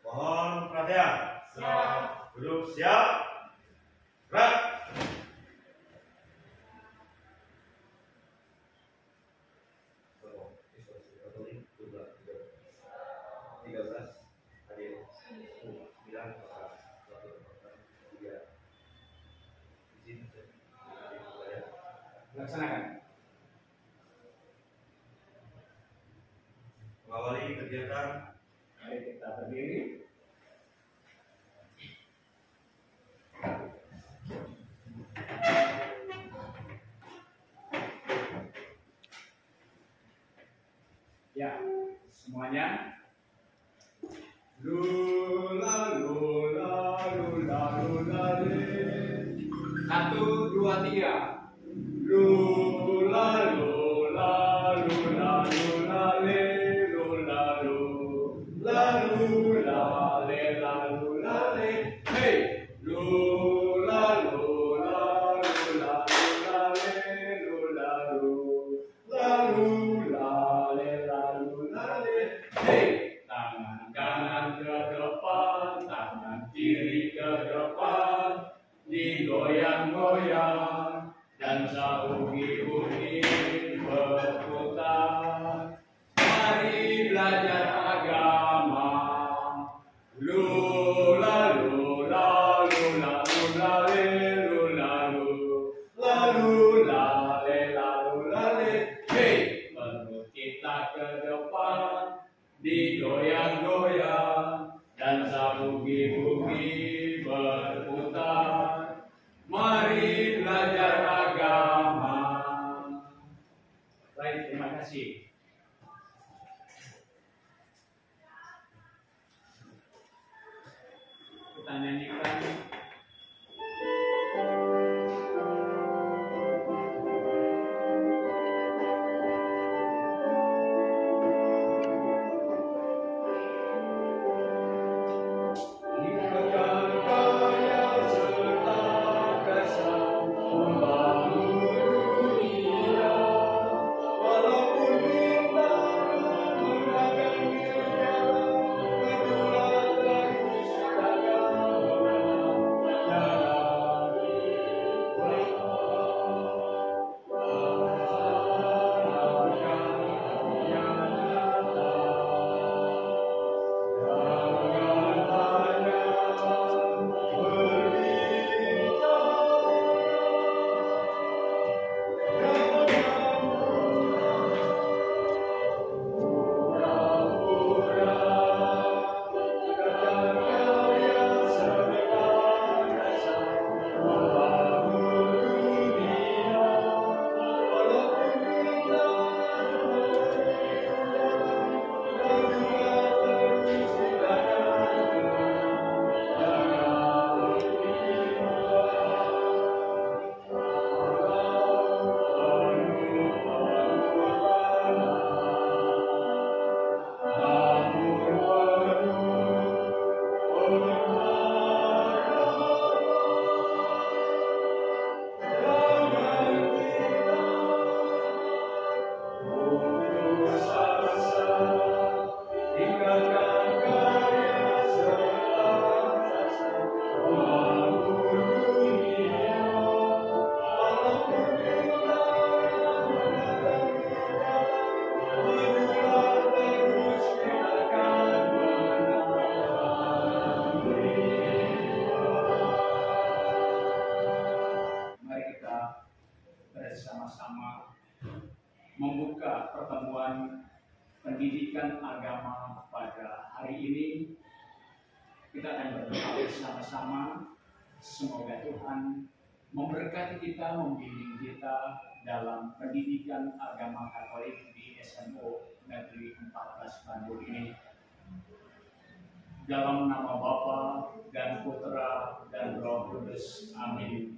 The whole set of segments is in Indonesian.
Mohon perhatian. Siap. Duduk siap. Gerak. Laksanakan. Mengawali kegiatan. Mari kita berdiri. Ya, semuanya. Lula lula lula lula le. 1, 2, 3. Lula lula lula lula le lula lula lula le lula le. Hey, lula lula lula lula le lula lula lula le lula le. Hey, tangan kanan ke depan, tangan kiri ke depan, digoyang-goyang dan saungi-ungi berputar. Mari belajar agama. Lula lula lula lula le lula lula lula le lula le. Hey, perut kita ke depan, digoyang-goyang dan saungi-ungi berputar. Mari belajar agama. Baik, terima kasih. Kita nyanyikan. Bersama-sama membuka pertemuan pendidikan agama pada hari ini. Kita akan berdoa bersama-sama. Semoga Tuhan memberkati kita, membimbing kita dalam pendidikan agama Katolik di SMO Negeri 14 Bandung ini. Dalam nama Bapa dan Putra dan Roh Kudus. Amin.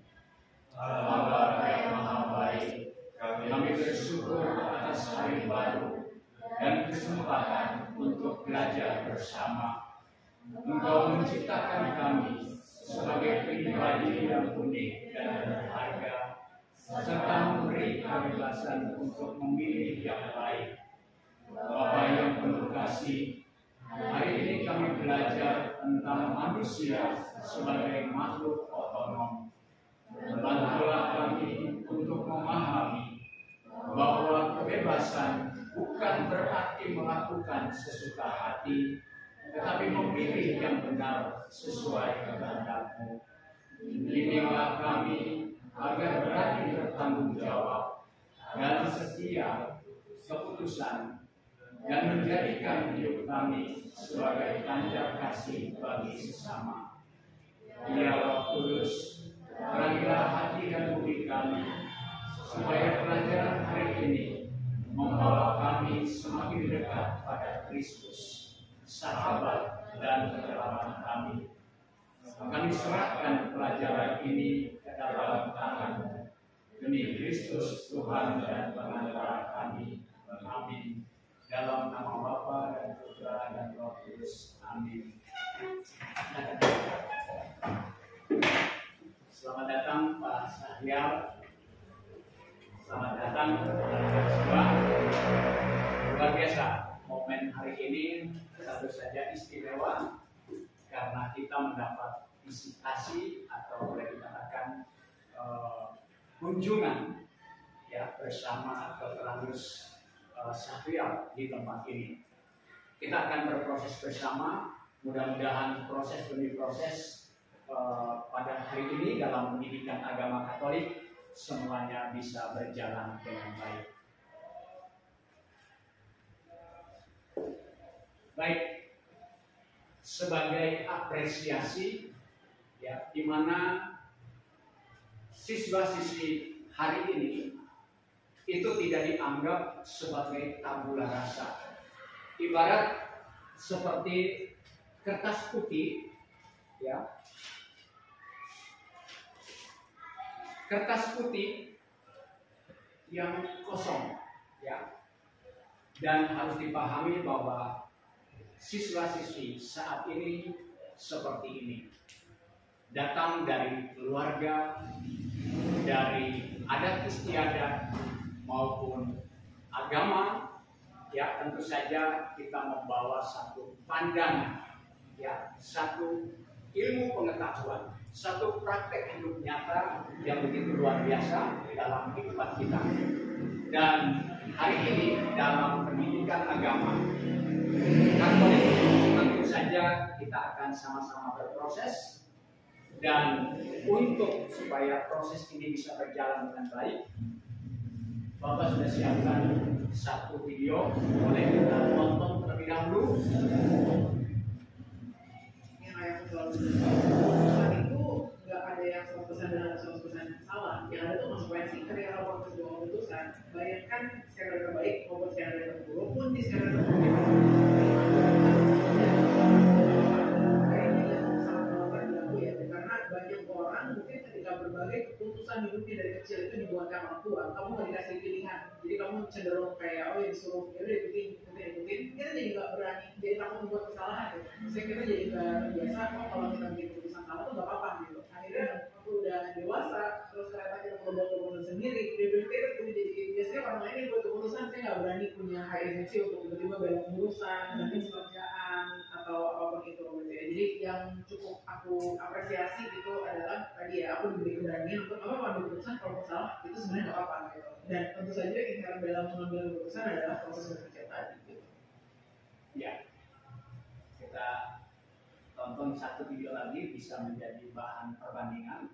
Allah yang Maha Baik, kami bersyukur atas hari baru dan kesempatan untuk belajar bersama. Engkau menciptakan kami sebagai pribadi yang unik dan berharga, serta memberi kebebasan untuk memilih yang baik. Bapa yang penuh kasih, hari ini belajar tentang manusia sebagai makhluk otonom. Bantulah kami untuk memahami bahwa kebebasan bukan berarti melakukan sesuka hati, tetapi memilih yang benar sesuai kehendak-Mu. Bimbinglah kami agar berani bertanggung jawab dan setia keputusan dan menjadikan hidup kami sebagai tanda kasih bagi sesama. Ya Roh Kudus, terangilah hati dan budi kami, supaya pelajaran hari ini membawa kami semakin dekat pada Kristus, sahabat dan penyelamat kami. Kami serahkan pelajaran ini ke dalam tangan-Mu, demi Kristus Tuhan dan pengantara kami. Amin. Dalam nama Bapa dan Putra dan Roh Kudus. Amin. Selamat datang Pak Sahyar. Selamat datang semua. Luar biasa, momen hari ini tentu saja istimewa karena kita mendapat visitasi atau boleh dikatakan kunjungan ya bersama Dr. Andrews Sahyar di tempat ini. Kita akan berproses bersama. Mudah-mudahan proses demi proses pada hari ini dalam pendidikan agama Katolik semuanya bisa berjalan dengan baik. Baik, sebagai apresiasi ya, di mana siswa-siswi hari ini itu tidak dianggap sebagai tabula rasa. Ibarat seperti kertas putih, ya, kertas putih yang kosong, ya, dan harus dipahami bahwa siswa-siswi saat ini seperti ini, datang dari keluarga, dari adat istiadat maupun agama, ya tentu saja kita membawa satu pandangan, ya satu ilmu pengetahuan, satu praktek hidup nyata yang begitu luar biasa dalam kehidupan kita. Dan hari ini dalam pendidikan agama Katolik tentu saja kita akan sama-sama berproses, dan untuk supaya proses ini bisa berjalan dengan baik, Bapak sudah siapkan satu video, boleh kita tonton terlebih dahulu. Yang ayah selalu keputusan itu nggak ada yang 100% benar dan 100% salah. Yang ada tuh konsekuensi ketika lakukan sebuah keputusan. Bayangkan skenario terbaik maupun skenario terburuk pun di skenario terbaik. Kayaknya yang sangat mengatakan di aku ya, karena banyak orang mungkin ketika berbagai keputusan hidupnya dari kecil itu dibuatkan orang tua, kamu nggak dikasih pilihan, jadi kamu cenderung kayak oh ya disuruh ya udah ikutin, kita jadi nggak berani, jadi takut membuat kesalahan gitu. Maksudnya kita jadi nggak biasa, oh kalau kita bikin keputusan salah tuh nggak apa-apa gitu. Akhirnya aku udah dewasa, terus ternyata kita perlu buat keputusan sendiri. Dia berpikir tuh jadi biasanya orang lain yang buat keputusan, saya nggak berani punya high energy untuk tiba-tiba belok urusan, nanti pekerjaan atau apapun itu gitu ya. Jadi yang cukup aku apresiasi itu adalah tadi ya, aku diberi keberanian untuk apa mengambil keputusan kalau salah itu sebenarnya nggak apa-apa gitu. Dan tentu saja inherent dalam mengambil keputusan adalah proses berpikir tadi gitu. Ya, kita tonton satu video lagi bisa menjadi bahan perbandingan.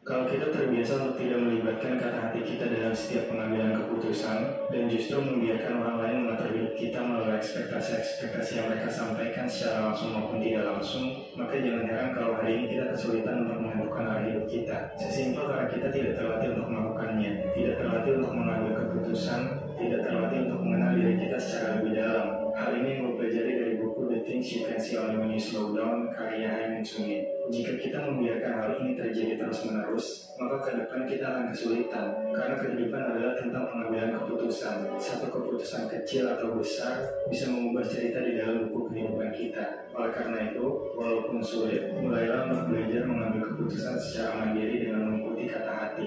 Kalau kita terbiasa untuk tidak melibatkan kata hati kita dalam setiap pengambilan keputusan dan justru membiarkan orang lain mengatur hidup kita melalui ekspektasi-ekspektasi yang mereka sampaikan secara langsung maupun tidak langsung, maka jangan heran kalau hari ini kita kesulitan untuk menentukan arah hidup kita. Sesimpel karena kita tidak terlatih untuk melakukannya, tidak terlatih untuk mengambil keputusan, tidak terlatih untuk mengenal diri kita secara lebih dalam. Hal ini yang gue pelajari dari buku The Things You Can See Only When You Slow Down karya Haemin Sungin. Jika kita membiarkan hal ini terjadi terus-menerus, maka ke depan kita akan kesulitan. Karena kehidupan adalah tentang pengambilan keputusan. Satu keputusan kecil atau besar bisa mengubah cerita di dalam buku kehidupan kita. Oleh karena itu, walaupun sulit, mulailah untuk belajar mengambil keputusan secara mandiri dengan mengikuti kata hati.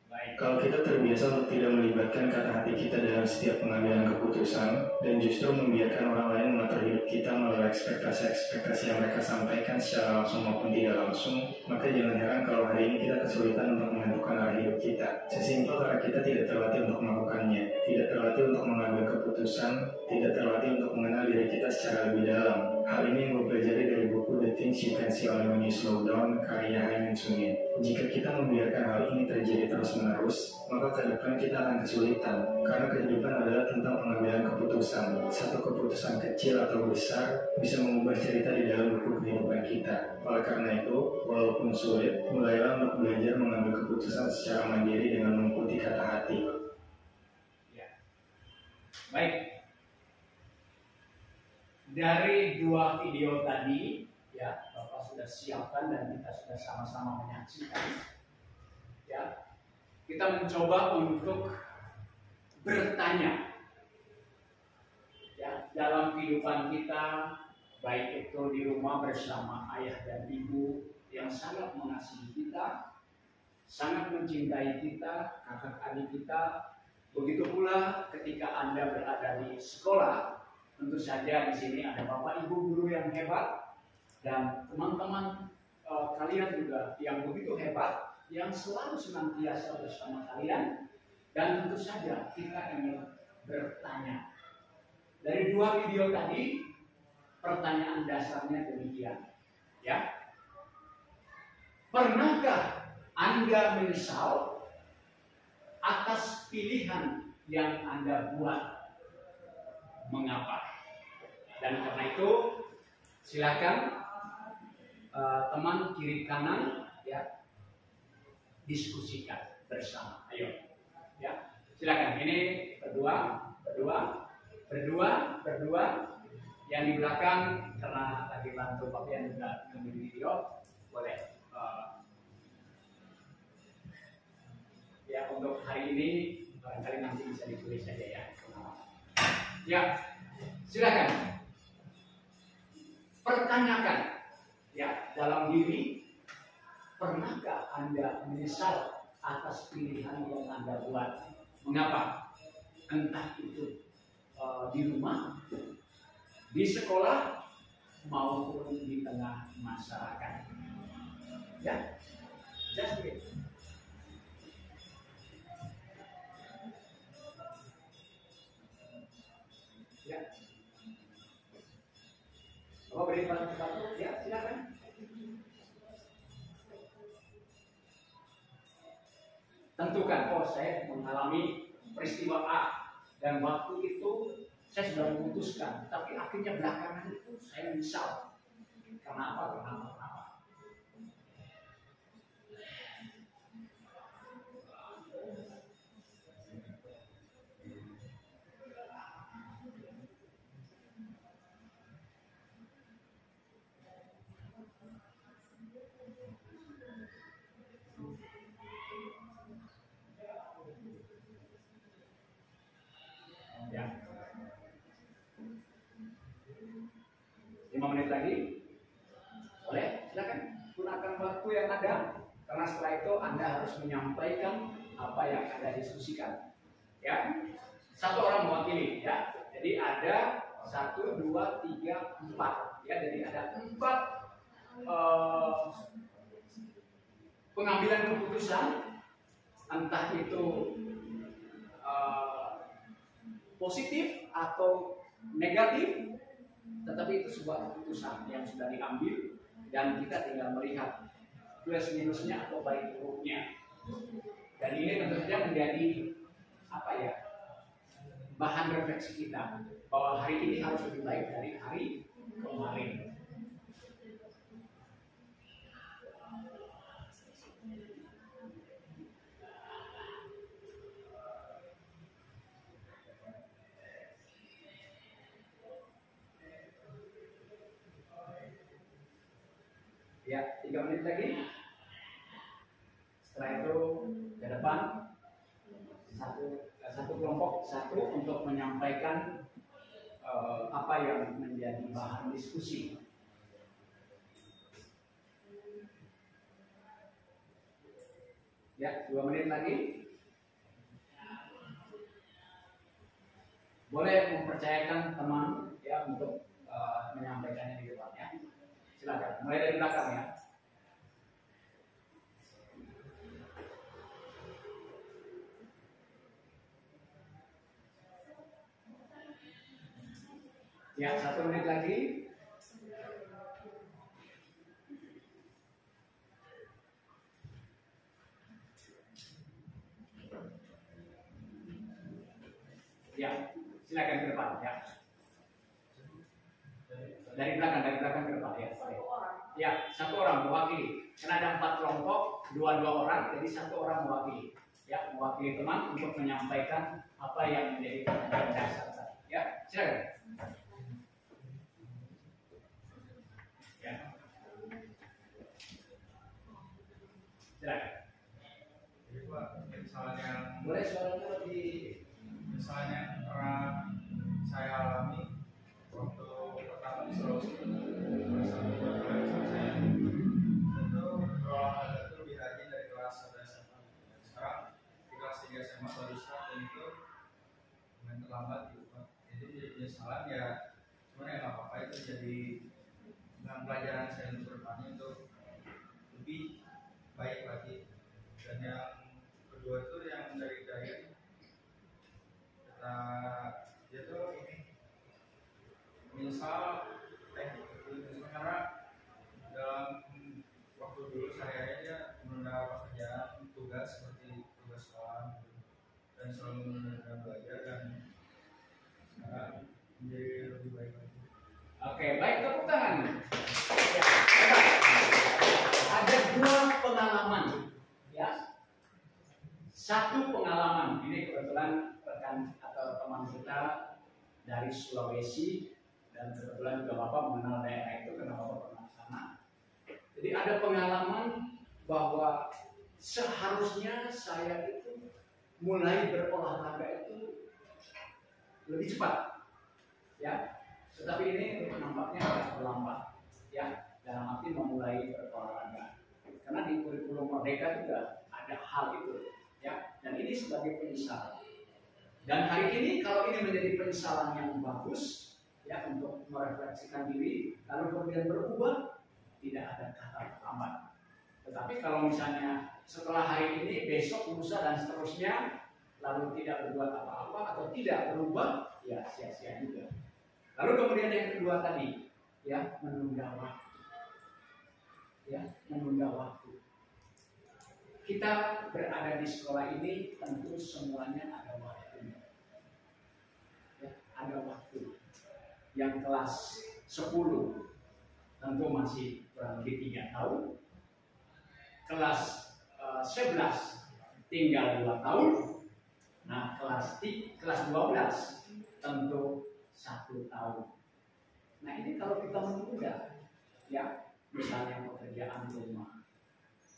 Baik, Kalau kita terbiasa untuk tidak melibatkan kata hati kita dalam setiap pengambilan keputusan dan justru membiarkan orang lain mengatur hidup kita melalui ekspektasi-ekspektasi yang mereka sampaikan secara langsung maupun tidak langsung, maka jangan heran kalau hari ini kita kesulitan untuk menentukan arah hidup kita. Sesimpel karena kita tidak terlatih untuk melakukannya, tidak terlatih untuk mengambil keputusan, tidak terlatih untuk mengenal diri kita secara lebih dalam. Hal ini yang gue pelajari dari buku The Things You Can See Only When You Slow Down karya Hyman Sungin. Jika kita membiarkan hal ini terjadi terus-menerus, maka ke depan kita akan kesulitan, karena kehidupan adalah tentang pengambilan keputusan. Satu keputusan kecil atau besar bisa mengubah cerita di dalam buku kehidupan kita. Oleh karena itu, walaupun sulit, mulailah untuk belajar mengambil keputusan secara mandiri dengan mengikuti kata hati. Ya. Baik. Dari dua video tadi, ya, Bapak sudah siapkan dan kita sudah sama-sama menyaksikan. Ya, kita mencoba untuk bertanya, ya, dalam kehidupan kita, baik itu di rumah bersama ayah dan ibu yang sangat mengasihi kita, sangat mencintai kita, kakak adik kita. Begitu pula ketika Anda berada di sekolah. Tentu saja di sini ada bapak ibu guru yang hebat dan teman-teman kalian juga yang begitu hebat, yang selalu senantiasa bersama kalian. Dan tentu saja kita ingin bertanya. Dari dua video tadi, pertanyaan dasarnya demikian, ya. Pernahkah Anda menyesal atas pilihan yang Anda buat? Mengapa? Dan karena itu silakan teman kiri kanan, ya, diskusikan bersama. Ayo, ya, silakan. Ini berdua. Yang di belakang karena lagi bantu Bapak yang juga ngambil video, boleh. Ya, untuk hari ini barangkali nanti bisa ditulis saja ya. Ya, silakan. Pertanyakan, ya, dalam diri, pernahkah Anda menyesal atas pilihan yang Anda buat? Mengapa? Entah itu di rumah, di sekolah, maupun di tengah masyarakat. Ya, just wait. Ya. Bapak beri bantu, ya, silakan. Tentukan, oh saya mengalami peristiwa A dan waktu itu saya sudah memutuskan, tapi akhirnya belakangan itu saya menyesal. Kenapa? Ya. 5 menit lagi, boleh, silakan gunakan waktu yang ada, karena setelah itu Anda harus menyampaikan apa yang Anda diskusikan. Ya, satu orang mewakili, ya. Jadi ada 1, 2, 3, 4. Ya, jadi ada 4 pengambilan keputusan, entah itu positif atau negatif, tetapi itu sebuah keputusan yang sudah diambil dan kita tinggal melihat plus minusnya atau baik buruknya. Dan ini tentu saja menjadi apa ya, bahan refleksi kita bahwa hari ini harus lebih baik dari hari kemarin. Ya, 3 menit lagi. Setelah itu ke depan satu kelompok untuk menyampaikan apa yang menjadi bahan diskusi. Ya, 2 menit lagi. boleh mempercayakan teman ya untuk menyampaikannya di depan ya. Silakan, mulai dari belakang ya. Ya, 1 menit lagi. Ya, silakan ke depan ya. Dari belakang ke depan ya. Ya, 1 orang mewakili. Karena ada 4 kelompok, 2 orang, jadi 1 orang mewakili. Ya, mewakili teman untuk menyampaikan apa yang menjadi pertanyaan dasar. Ya, silakan. Ya. Silakan. Jadi Pak, misalnya Boleh suaranya lebih. misalnya pernah saya alami waktu pertama di Sulawesi bersama teman saya itu berolahraga itu lebih rajin dari kelas 1 SMA. Sekarang di kelas 3 SMA baru start dan itu main terlambat gitu Pak. Jadi penyesalan ya, cuman ya nggak apa-apa, itu jadi dengan pelajaran saya untuk bertanya itu lebih baik lagi. Dan yang kedua itu yang dari diet, dia tuh ini misal karena dalam waktu dulu saya aja menunda pekerjaan tugas seperti tugas sekolah dan selalu menunda belajar, dan sekarang menjadi lebih baik lagi. Oke, baik, tepuk tangan. Ya, hebat. Ada 2 pengalaman, ya. 1 pengalaman ini kebetulan rekan atau teman kita dari Sulawesi, dan kebetulan juga Bapak mengenal daerah itu karena Bapak pernah ke sana. Jadi ada pengalaman bahwa seharusnya saya itu mulai berolahraga itu lebih cepat, ya. Tetapi ini nampaknya agak terlambat, ya, dalam arti memulai berolahraga. Karena di kurikulum Merdeka juga ada hal itu, ya. Dan ini sebagai penyesalan. Dan hari ini kalau ini menjadi penyesalan yang bagus, ya, untuk merefleksikan diri, lalu kemudian berubah, tidak ada kata terlambat. Tetapi kalau misalnya setelah hari ini, besok, lusa dan seterusnya, lalu tidak berbuat apa-apa atau tidak berubah, ya sia-sia juga. Lalu kemudian yang kedua tadi, ya, menunda waktu. Ya, menunda waktu. Kita berada di sekolah ini tentu semuanya ada waktunya. Ya, ada waktu. Yang kelas 10 tentu masih kurang lebih 3 tahun. Kelas 11 tinggal 2 tahun. Nah, kelas 12 tentu 1 tahun. Nah, ini kalau kita menunda, ya, misalnya pekerjaan rumah,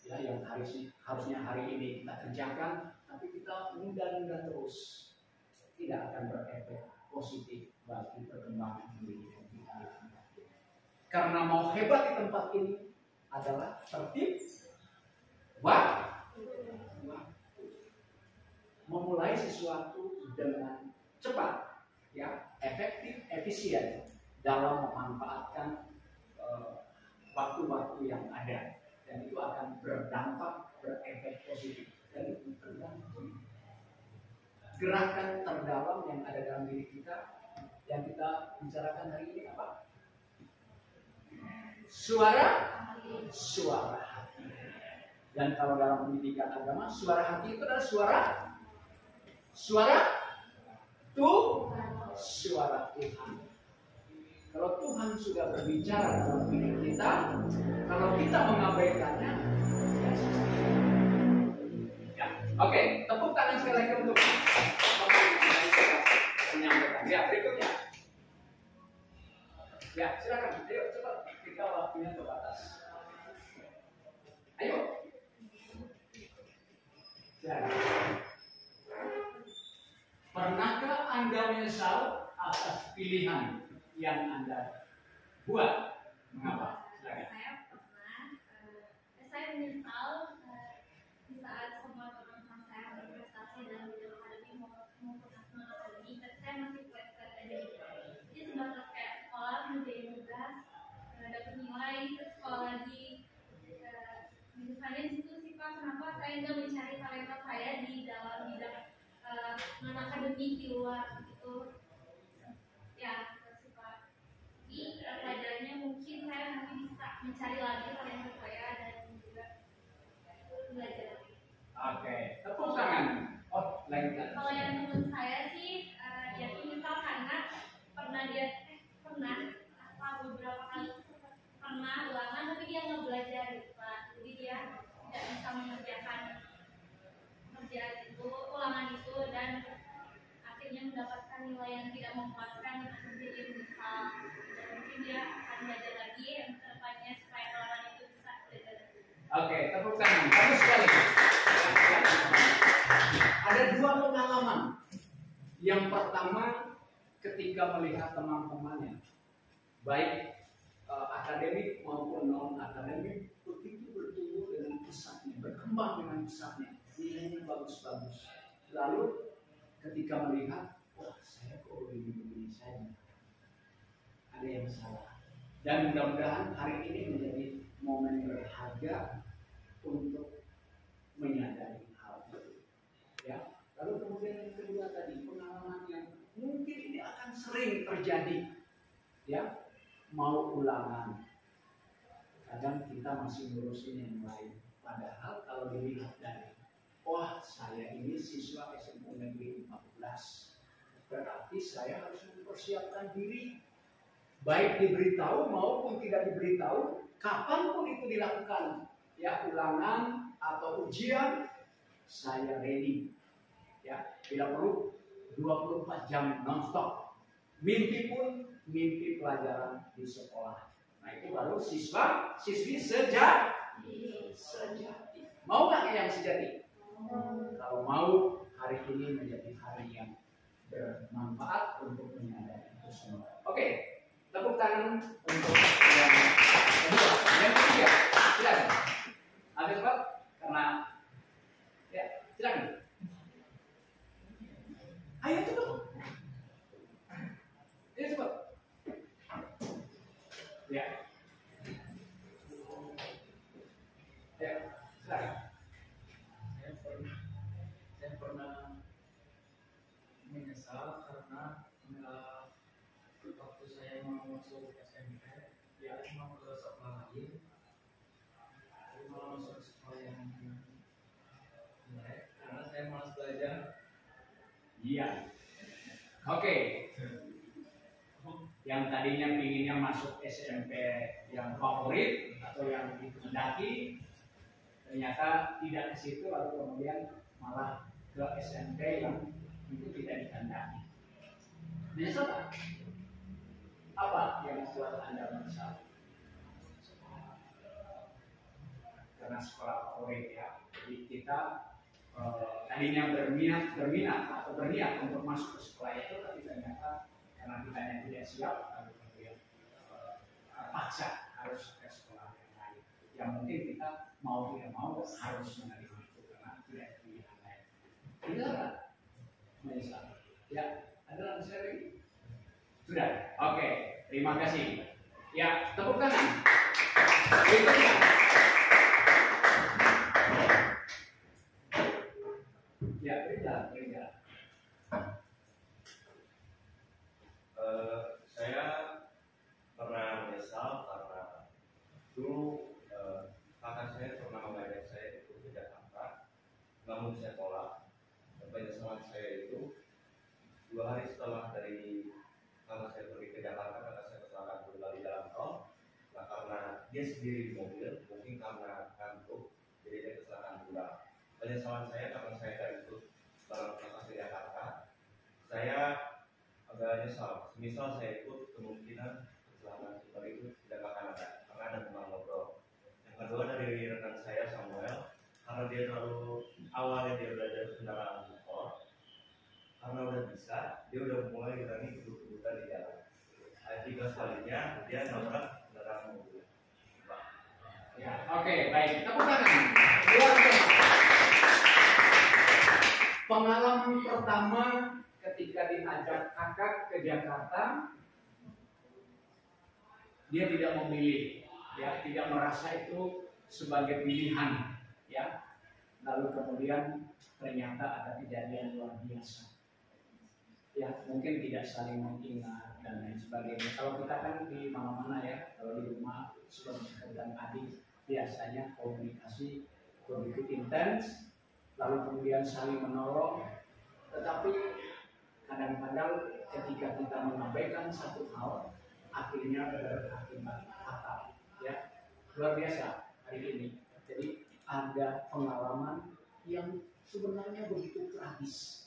ya, yang harusnya hari ini kita kerjakan, tapi kita menunda-nunda terus, tidak akan berefek positif bagi perkembangan diri kita. Karena mau hebat di tempat ini adalah tertib, waktu. Memulai sesuatu dengan cepat, ya, efektif, efisien dalam memanfaatkan waktu-waktu yang ada, dan itu akan berdampak, berefek positif. Dan itu tergantung gerakan terdalam yang ada dalam diri kita, yang kita bicarakan hari ini apa? Suara hati. Dan kalau dalam pendidikan agama, suara hati itu adalah suara Tuhan. Kalau Tuhan sudah berbicara dalam diri kita, kalau kita mengabaikannya, ya. Oke, tepuk tangan sekali lagi untuk menyampaikan. Ya, berikutnya. Ya, silakan. Ayo cepat, kita waktunya terbatas. Ayo. Silakan. Pernahkah Anda menyesal atas pilihan yang Anda buat? Mengapa? Silakan. Saya pernah, saya menyesal di saat semua teman-teman saya berprestasi dalam bidang akademik maupun nasional akademik, tapi saya masih misalnya di situ sih Pak, kenapa saya nggak mencari talenta saya di dalam bidang non akademik di luar gitu ya sih Pak. Di pelajarannya mungkin saya nanti bisa mencari lagi talenta saya dan juga belajar. Oke, tepuk tangan. Oh, lain kan. Kalau yang teman saya sih, ya misal karena pernah apa beberapa kali pernah ulangan tapi dia nggak belajar gitu Pak. Jadi dia tidak bisa mengerjakan kerjaan itu, ulangan itu dan akhirnya mendapatkan nilai yang tidak memuaskan jadi misal dan mungkin dia akan belajar lagi yang kedepannya supaya ulangan itu bisa belajar lagi. Oke, tepuk tangan. Bagus sekali. Ada dua pengalaman. Yang pertama, ketika melihat teman-temannya, baik akademik maupun non akademik, begitu bertumbuh dengan pesatnya, berkembang dengan pesatnya, nilainya bagus-bagus. Lalu ketika melihat, wah saya kok begini saya, ada yang salah. Dan mudah-mudahan hari ini menjadi momen berharga untuk menyadari hal itu. Ya. Lalu kemudian yang kedua tadi, pengalaman yang mungkin ini akan sering terjadi. Ya, mau ulangan. Kadang kita masih ngurusin yang lain. Padahal kalau dilihat dari, wah saya ini siswa SMP Negeri 14. Berarti saya harus mempersiapkan diri. Baik diberitahu maupun tidak diberitahu, kapanpun itu dilakukan. Ya, ulangan atau ujian, saya ready. Ya, tidak perlu 24 jam non-stop. Mimpi pun mimpi pelajaran di sekolah. Nah itu baru siswi sejati. Mau nggak yang sejati? Kalau mau, hari ini menjadi hari yang bermanfaat untuk menyadari itu semua. Oke, tepuk tangan untuk yang kedua. Yang ketiga, silakan. Ada cepat? Karena ya, silakan. Ayo cepat. Ayo cepat. Ya. Ya, silakan. Saya pernah menyesal karena waktu saya mau masuk SMP, ya mau ke sekolah lain, saya malah masuk sekolah yang jelek karena saya malas belajar. Iya. Oke. Yang tadinya pinginnya masuk SMP yang favorit atau yang dikehendaki, ternyata tidak ke situ, lalu kemudian malah ke SMP yang itu tidak dikehendaki. Menyesal tak? Apa yang membuat Anda menyesal? Karena sekolah favorit ya. Jadi kita tadinya berminat atau berniat untuk masuk ke sekolah itu, tapi ternyata karena kita yang tidak siap, lalu kemudian terpaksa harus ke sekolah yang lain. Yang mungkin kita mau tidak mau harus menerima itu karena tidak pilihan lain. Tidak kan? Menyesal. Ya, ada yang sharing? Sudah. Oke, terima kasih. Ya, tepuk tangan. Berikutnya. Ya, berjalan. Saya pernah menyesal karena dulu kakak saya pernah mengajak saya itu ke Jakarta, namun saya tolak. Dan penyesalan saya itu 2 hari setelah dari kakak saya pergi ke Jakarta, kakak saya kecelakaan tunggal di jalan tol. Nah, karena dia sendiri di mobil, mungkin karena kantuk, jadi dia kecelakaan tunggal. Penyesalan saya karena saya tidak ikut bareng kakak saya di Jakarta, saya agak nyesal. Misal saya ikut, kemungkinan kecelakaan tunggal itu tidak akan ada karena ada teman ngobrol. Yang kedua dari rekan saya Samuel, karena dia terlalu awalnya dia belajar kendaraan motor, karena udah bisa, dia udah mulai berani kebut-kebutan di jalan. Tiga kalinya dia nabrak kendaraan mobil. Ya, oke, baik. Tepuk tangan. Luar biasa. Pengalaman pertama ketika diajak kakak ke Jakarta, dia tidak memilih, ya, tidak merasa itu sebagai pilihan. ya. Lalu kemudian ternyata ada kejadian luar biasa. Ya, mungkin tidak saling mengingat dan lain sebagainya. Kalau kita kan di mana-mana ya, kalau di rumah suami dan adik biasanya komunikasi begitu intens, lalu kemudian saling menolong. Tetapi kadang-kadang ketika kita mengabaikan satu hal, akhirnya berakibat fatal. Ya, luar biasa hari ini. Jadi ada pengalaman yang sebenarnya begitu tragis.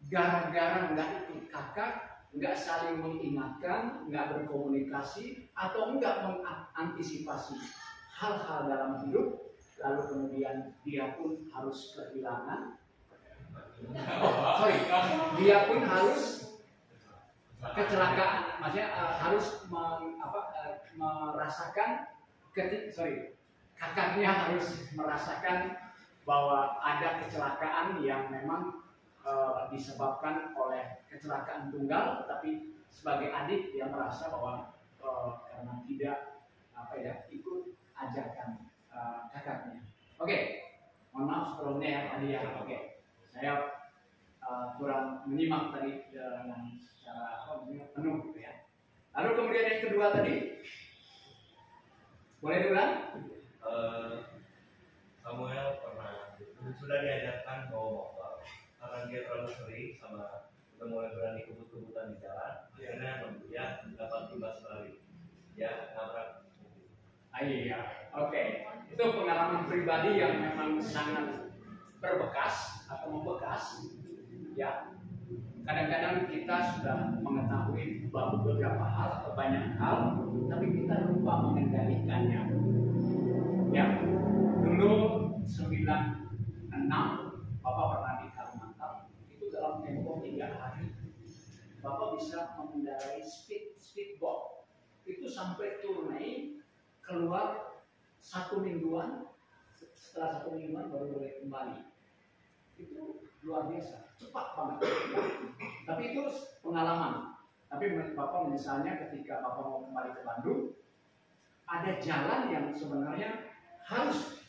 Gara-gara nggak ikut kakak, nggak saling mengingatkan, nggak berkomunikasi, atau nggak mengantisipasi hal-hal dalam hidup, lalu kemudian dia pun harus kehilangan. Dia pun harus kecelakaan, maksudnya harus merasakan kakaknya harus merasakan bahwa ada kecelakaan yang memang disebabkan oleh kecelakaan tunggal, tapi sebagai adik dia merasa bahwa karena tidak ikut ajakan kakaknya. Oke, mohon maaf sebelumnya ya tadi ya. Oke, saya kurang menyimak tadi dengan secara penuh gitu ya. Lalu kemudian yang kedua tadi, boleh diulang? Samuel sudah diajarkan bahwa karena dia terlalu sering sama udah mulai berani kebut-kebutan di jalan, akhirnya dia dapat imbas balik. Ya, nabrak. Iya, oke. Itu pengalaman pribadi yang memang sangat berbekas atau membekas. Ya, kadang-kadang kita sudah mengetahui beberapa hal atau banyak hal, tapi kita lupa mengendalikannya. Ya, dulu 96 Bapak pernah di Kalimantan, itu dalam tempo 3 hari Bapak bisa mengendarai speedboat. Itu sampai Tournai, keluar 1 mingguan, setelah 1 mingguan baru boleh kembali. Itu luar biasa, cepat banget. Tapi itu pengalaman. Tapi Bapak misalnya ketika Bapak mau kembali ke Bandung, ada jalan yang sebenarnya harus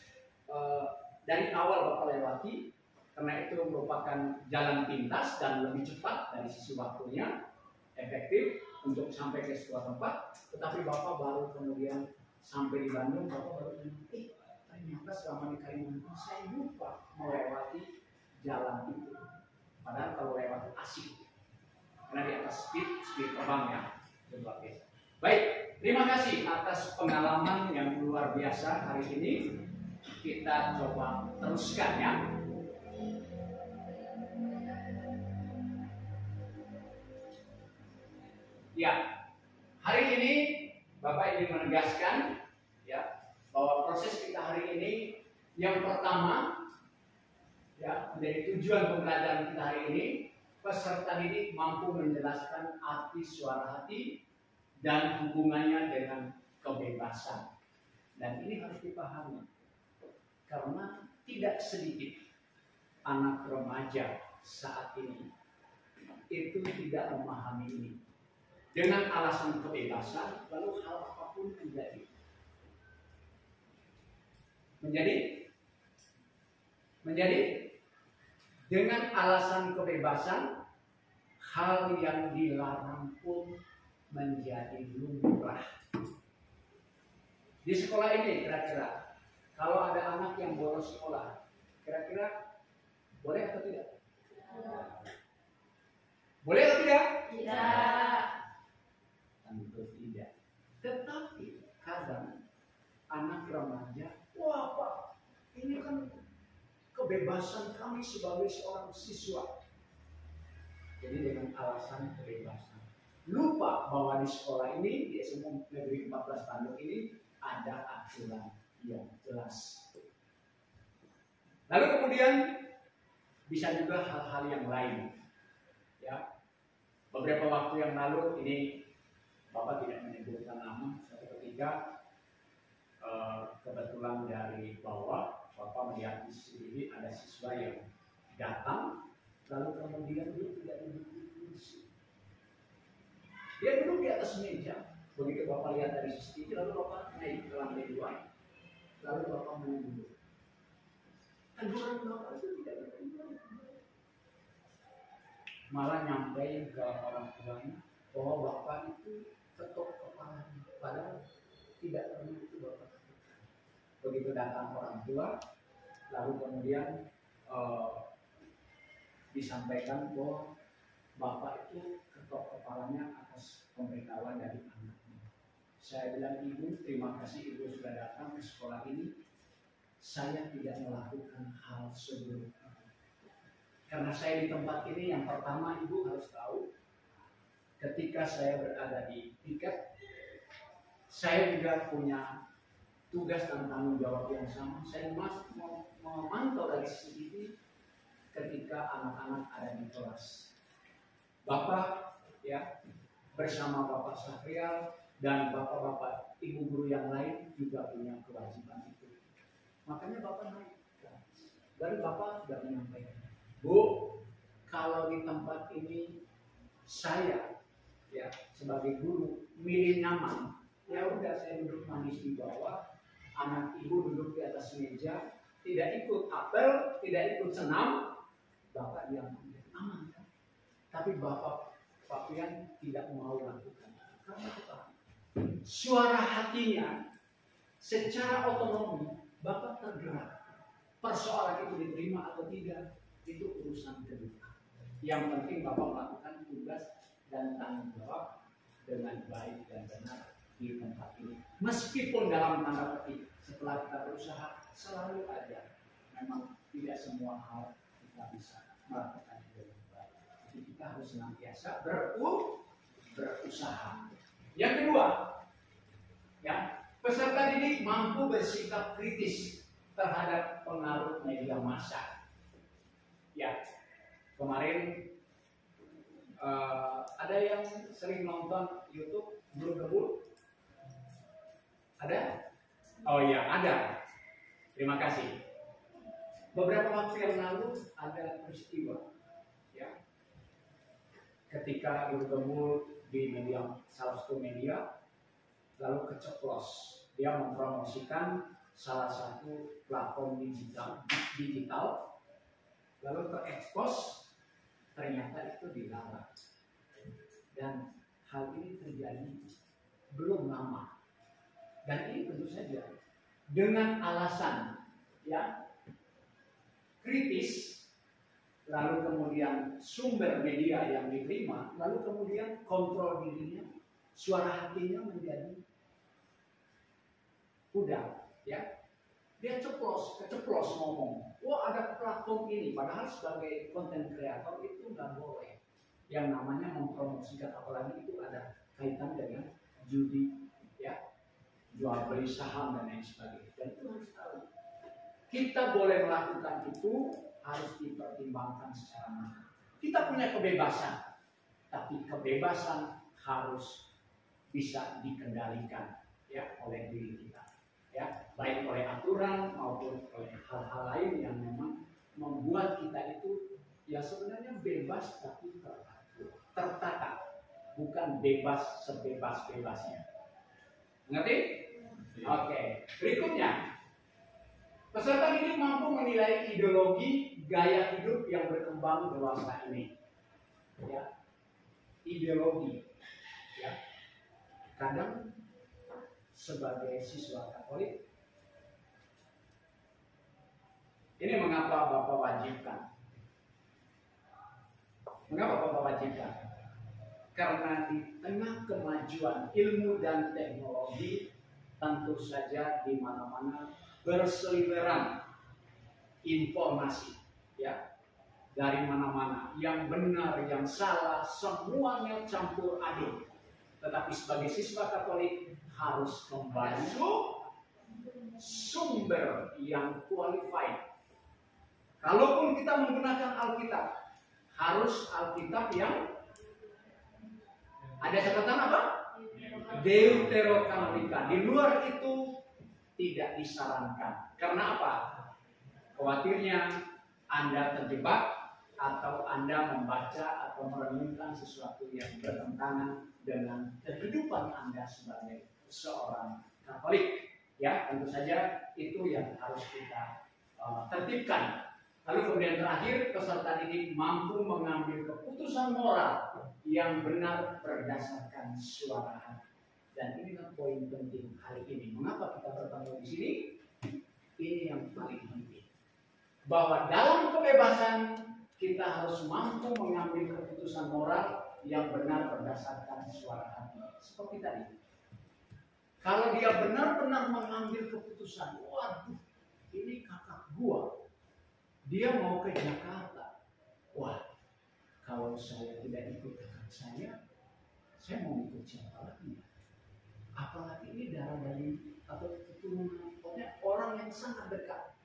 dari awal Bapak lewati, karena itu merupakan jalan pintas dan lebih cepat dari sisi waktunya, efektif untuk sampai ke sebuah tempat. Tetapi Bapak baru kemudian sampai di Bandung, Bapak baru ternyata selama di Kalimantan saya lupa melewati jalan itu. Padahal kalau lewat asik, karena di atas speed terbang ya, luar biasa. Baik, terima kasih atas pengalaman yang luar biasa hari ini. Kita coba teruskan ya. Ya, hari ini Bapak ingin menegaskan ya bahwa proses kita hari ini yang pertama ya menjadi tujuan pembelajaran kita hari ini, peserta didik mampu menjelaskan arti suara hati dan hubungannya dengan kebebasan. Dan ini harus dipahami karena tidak sedikit anak remaja saat ini itu tidak memahami ini. Dengan alasan kebebasan, lalu hal apapun terjadi. Menjadi dengan alasan kebebasan, hal yang dilarang pun menjadi lumrah. Di sekolah ini kira-kira, kalau ada anak yang bolos sekolah, kira-kira boleh atau tidak? Boleh atau tidak? Tidak. Tentu tidak. Tetapi kadang anak remaja, wah Pak, ini kan kebebasan kami sebagai seorang siswa. Jadi dengan alasan kebebasan, lupa bahwa di sekolah ini, di SMA Negeri 14 Bandung ini ada aturan yang jelas. Lalu kemudian bisa juga hal-hal yang lain. Ya, beberapa waktu yang lalu ini Bapak tidak menyebutkan nama. Suatu ketika kebetulan dari bawah Bapak melihat di sini ada siswa yang datang, lalu kemudian dia tidak duduk di kursi. Dia duduk di atas meja. Begitu Bapak lihat dari sisi lalu Bapak naik ke lantai 2, lalu Bapak menunggu. teguran Bapak itu tidak berubah. Malah nyampein ke orang tuanya bahwa Bapak itu ketok kepalanya, padahal tidak pernah itu Bapak. Begitu datang orang tua, lalu kemudian disampaikan bahwa Bapak itu ketok kepalanya atas pemberitahuan dari anaknya. Saya bilang, Ibu, terima kasih Ibu sudah datang ke sekolah ini. Saya tidak melakukan hal seburuk itu. Karena saya di tempat ini, yang pertama Ibu harus tahu, ketika saya berada di piket, saya juga punya tugas dan tanggung jawab yang sama. Saya memantau dari CCTV ketika anak-anak ada di kelas. Bapak ya bersama Bapak Syahrial dan bapak-bapak ibu guru yang lain juga punya kewajiban itu. Makanya Bapak naik. Dari Bapak sudah menyampaikan, Bu, kalau di tempat ini saya ya sebagai guru milih nyaman, ya udah saya duduk manis di bawah, anak ibu duduk di atas meja, tidak ikut apel, tidak ikut senam, Bapak diam aman kan? Tapi Bapak Pian tidak mau lakukan karena apa? Suara hatinya secara otonomi Bapak tergerak. Persoalan itu diterima atau tidak itu urusan kedua. Yang penting Bapak melakukan tugas dan tanggung jawab dengan baik dan benar di tempat ini. Meskipun dalam tanda petik setelah kita berusaha selalu ada, memang tidak semua hal kita bisa melakukan dengan baik. Jadi kita harus senantiasa berusaha. Yang kedua, ya, peserta didik mampu bersikap kritis terhadap pengaruh media massa. Ya, kemarin ada yang sering nonton YouTube Guru Kebul? Ada? Oh iya, ada. Terima kasih. Beberapa waktu yang lalu ada peristiwa, ya, ketika Guru Kebul di media, salah satu media, lalu keceplos. Dia mempromosikan salah satu platform digital, lalu terekspos, ternyata itu dilarang. Dan hal ini terjadi belum lama. Dan ini tentu saja dengan alasan ya kritis, lalu kemudian sumber media yang diterima, lalu kemudian kontrol dirinya, suara hatinya menjadi pudar, ya. Dia keceplos ngomong, wah ada platform ini, padahal sebagai konten kreator itu nggak boleh. Yang namanya mempromosikan, apalagi itu ada kaitan dengan judi, ya, jual beli saham dan lain sebagainya. Dan itu harus tahu. Kita boleh melakukan itu, harus dipertimbangkan secara matang. Kita punya kebebasan, tapi kebebasan harus bisa dikendalikan ya oleh diri kita. Ya, baik oleh aturan maupun oleh hal-hal lain yang memang membuat kita itu ya sebenarnya bebas tapi tertata, bukan bebas sebebas-bebasnya. Ngerti? Oke. Berikutnya, peserta didik mampu menilai ideologi gaya hidup yang berkembang dewasa ini. Ya, ideologi. Ya, kadang sebagai siswa Katolik, ini mengapa Bapak wajibkan? Mengapa Bapak wajibkan? Karena di tengah kemajuan ilmu dan teknologi, tentu saja di mana-mana berseliweran informasi, ya, dari mana-mana, yang benar, yang salah, semuanya campur aduk. Tetapi sebagai siswa Katolik harus kembali sumber yang qualified. Kalaupun kita menggunakan Alkitab, harus Alkitab yang ada catatan apa? Deuterokanonика. Di luar itu tidak disarankan. Karena apa? Khawatirnya Anda terjebak atau Anda membaca atau merenungkan sesuatu yang bertentangan dengan kehidupan Anda sebagai seorang Katolik. Ya, tentu saja itu yang harus kita tertibkan. Lalu kemudian terakhir, peserta didik mampu mengambil keputusan moral yang benar berdasarkan suara hati. Dan inilah poin penting hari ini. Mengapa kita bertemu di sini? Ini yang paling penting. Bahwa dalam kebebasan kita harus mampu mengambil keputusan moral yang benar berdasarkan suara hati. Seperti tadi. Kalau dia benar-benar mengambil keputusan, waduh, ini kakak gua. Dia mau ke Jakarta. Wah, kalau saya tidak ikut kakak saya mau ikut siapa lagi? Apalagi ini darah dari atau keturunan orang yang sangat dekat.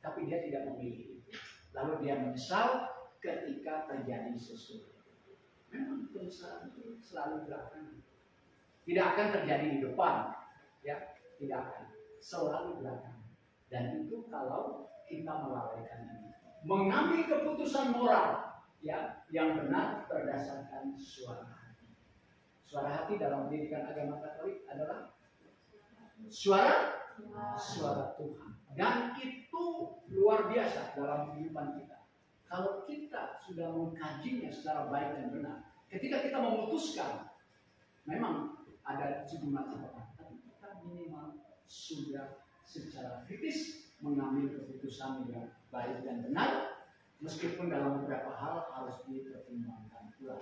Tapi dia tidak memilih itu. Lalu dia menyesal ketika terjadi sesuatu. Memang penyesalan itu selalu belakangan. Tidak akan terjadi di depan, ya, tidak akan. Selalu belakangan. Dan itu kalau kita melalaikan ini, mengambil keputusan moral, ya, yang benar berdasarkan suara hati. Suara hati dalam pendidikan agama Katolik adalah suara Tuhan. Dan itu luar biasa dalam kehidupan kita. Kalau kita sudah mengkajinya secara baik dan benar, ketika kita memutuskan, memang ada sejumlah catatan, tapi kita minimal sudah secara kritis mengambil keputusan yang baik dan benar, meskipun dalam beberapa hal harus dipertimbangkan pula.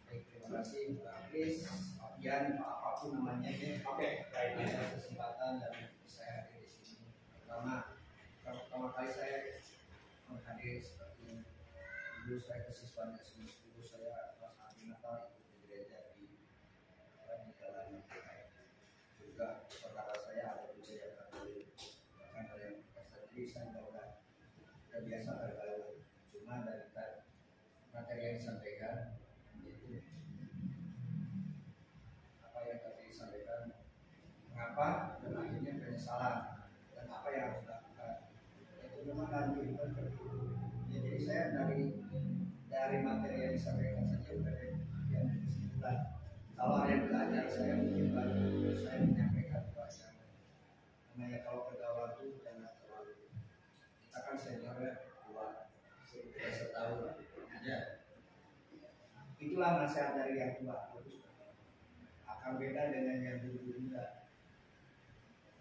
Terima kasih Pak Kris, Pak Ian, apapun namanya ya. Oke, baik. Ada kesempatan dan saya hadir di sini. Pertama kali saya hadir seperti dulu saya kesiswaan dulu saya pas hari Natal ikut di gereja di Jalan juga saudara saya ada di gereja Katolik, bahkan ada yang pastor jadi saya udah biasa bergaul. Cuma dari materi yang disampaikan itu apa yang tadi disampaikan, mengapa dan akhirnya penyesalan dan apa yang harus dilakukan, itu memang dalam kehidupan seperti itu. Ya, jadi saya dari materi yang disampaikan saja sudah ada yang kesimpulan. Kalau ada yang belajar saya mungkin baru saya menyampaikan bahasa namanya kalau pergaulan itu jangan terlalu, kita kan seniornya tua setahun aja. Itulah nasihat dari yang tua. Akan beda dengan yang dulu muda.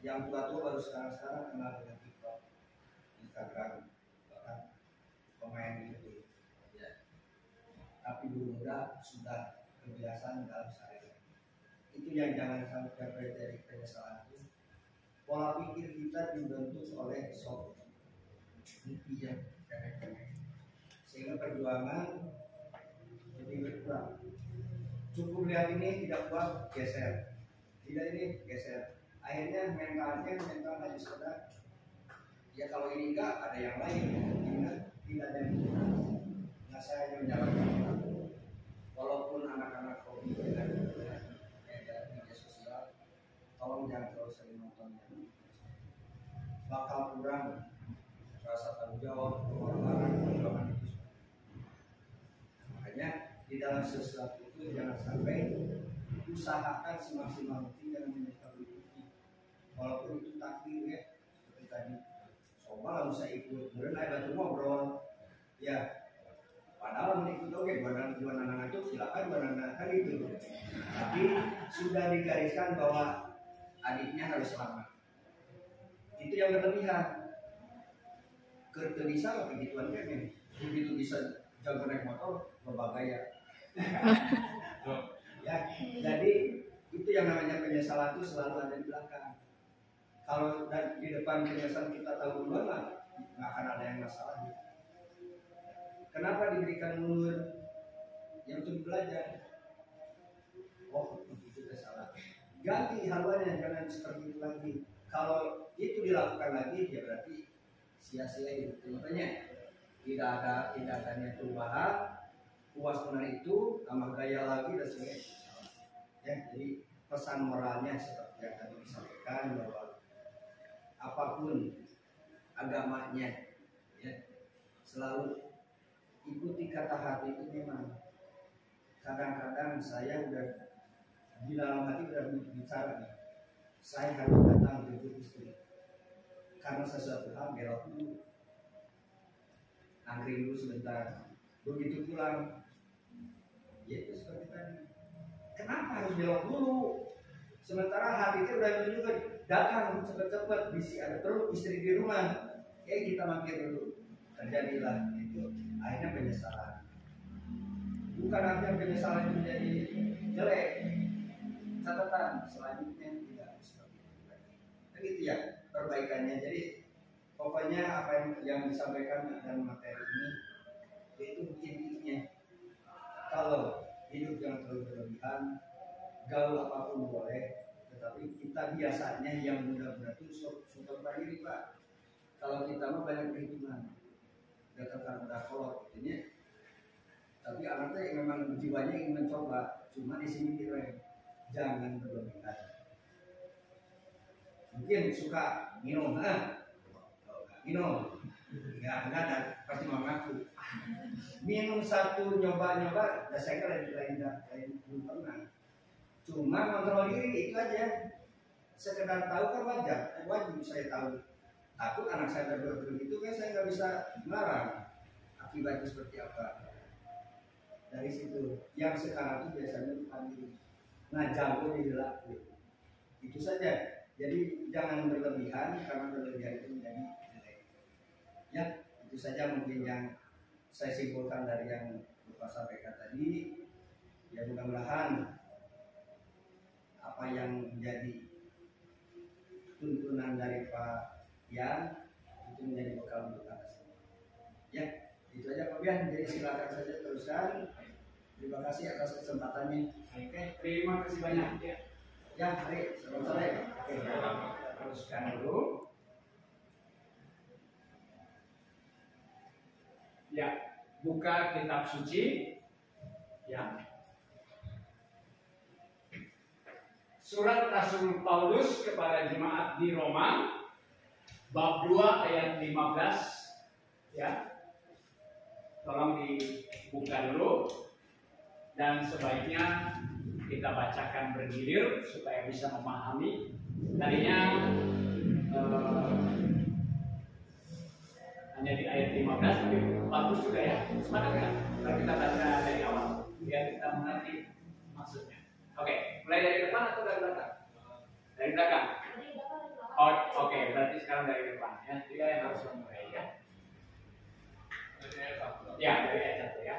Yang tua baru sekarang kenal dengan TikTok, Instagram, bahkan pemain YouTube. Ya. Tapi dulu muda sudah kebiasaan dalam sehari. Itu yang jangan sampai terjadi penyesalan itu. Pola pikir kita dibentuk oleh sok yang remeh-remeh. Sehingga perjuangan jadi berkurang. Cukup lihat ini tidak kuat, geser. Tidak ini geser. Akhirnya mental hanya sekedar ya kalau ini enggak ada yang lain. Tidak ada yang lain. Nah saya hanya menyarankan walaupun anak-anak hobi dengan media sosial, tolong jangan terlalu sering nontonnya. Bakal kurang rasa tanggung jawab orang-orang itu. Makanya di dalam sesuatu itu jangan sampai usahakan semaksimal mungkin jangan menyesal ikuti. Walaupun itu takdir ya, seperti tadi. Coba lah bisa ikut, kemudian ada batu ngobrol. Ya, padahal ikut oke, dua anak itu silakan dua anak kan itu. Tapi sudah digariskan bahwa adiknya harus selamat. Itu yang berlebihan. Kerja bisa begituan kan ya. Begitu bisa jago naik motor, berbagai ya. Ya, jadi itu yang namanya penyesalan itu selalu ada di belakang. Kalau di depan penyesalan kita tahu duluan lah, nggak akan ada yang masalah. Kenapa diberikan mundur? Yang untuk belajar. Oh, itu sudah salah. Ganti haluannya, jangan seperti itu lagi. Kalau itu dilakukan lagi, ya berarti sia-sia hidup. Makanya tidak adanya perubahan, puas benar itu, tambah gaya lagi dan sebagainya. Ya, jadi pesan moralnya seperti yang tadi disampaikan bahwa apapun agamanya, ya, selalu ikuti kata hati itu. Memang kadang-kadang saya udah di dalam hati udah bicara nih, saya harus datang jemput istri karena sesuatu hal belok dulu, angkring dulu sebentar, begitu pulang yaitu seperti tadi, kenapa harus belok dulu sementara hati kita udah menunjukkan datang cepet-cepet, bisi ada terus istri di rumah, kita mampir dulu, terjadilah itu akhirnya penyesalan. Bukan artinya penyesalan itu menjadi jelek, catatan selanjutnya tidak seperti itu lagi. Begitu ya perbaikannya. Jadi pokoknya apa yang disampaikan dalam materi ini itu intinya, kalau hidup yang terlalu berlebihan, gaul apapun boleh, tetapi kita biasanya yang muda-muda itu suka berdiri Pak. Kalau kita mah banyak perhitungan, katakan udah kolot, ini. Tapi anaknya yang memang jiwanya ingin mencoba, cuma di sini direm, jangan berlebihan. Mungkin suka minum, minum, nggak ada, pasti mau ngaku. Minum satu nyoba, saya lain belum pernah. Cuma kontrol diri itu aja. Sekedar tahu kan wajib saya tahu. Takut anak saya berbuat begitu kan saya nggak bisa melarang. Akibatnya seperti apa? Dari situ, yang sekarang itu biasanya bukan diri. Nah, jago dilaku. Itu saja. Jadi jangan berlebihan karena berlebihan itu menjadi jelek. Ya, itu saja mungkin yang saya simpulkan dari yang Bapak sampaikan tadi. Ya mudah-mudahan apa yang menjadi tuntunan dari Pak Yan itu menjadi bekal untuk kita semua. Ya, itu aja Pak Yan. Jadi silakan saja teruskan. Terima kasih atas kesempatannya. Oke, terima kasih banyak. Ya, mari selamat sore. Oke, kita teruskan dulu. Ya, buka kitab suci. Ya. Surat Rasul Paulus kepada jemaat di Roma bab 2 ayat 15. Ya. Tolong dibuka dulu dan sebaiknya kita bacakan bergilir supaya bisa memahami. Tadinya hanya di ayat 15 tapi bagus juga ya. Sepakat nggak? Kalau kita baca dari awal biar kita mengerti maksudnya. Oke, mulai dari depan atau dari belakang? Dari belakang. Oh, oke, berarti sekarang dari depan ya. Dia yang harus memulai ya. Ya, dari ayat 1 ya.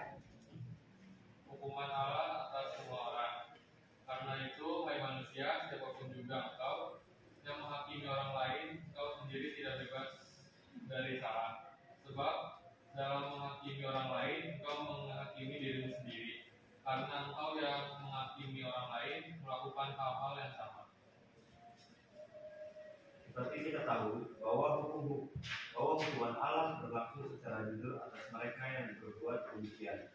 Hukuman Allah atas semua orang. Karena itu, hai manusia, siapapun juga engkau yang menghakimi orang lain, engkau sendiri tidak bebas dari salah. Sebab dalam menghakimi orang lain, engkau menghakimi dirimu sendiri. Karena engkau yang menghakimi orang lain melakukan hal-hal yang sama. Seperti kita tahu bahwa hukuman Allah berlaku secara jujur atas mereka yang berbuat demikian.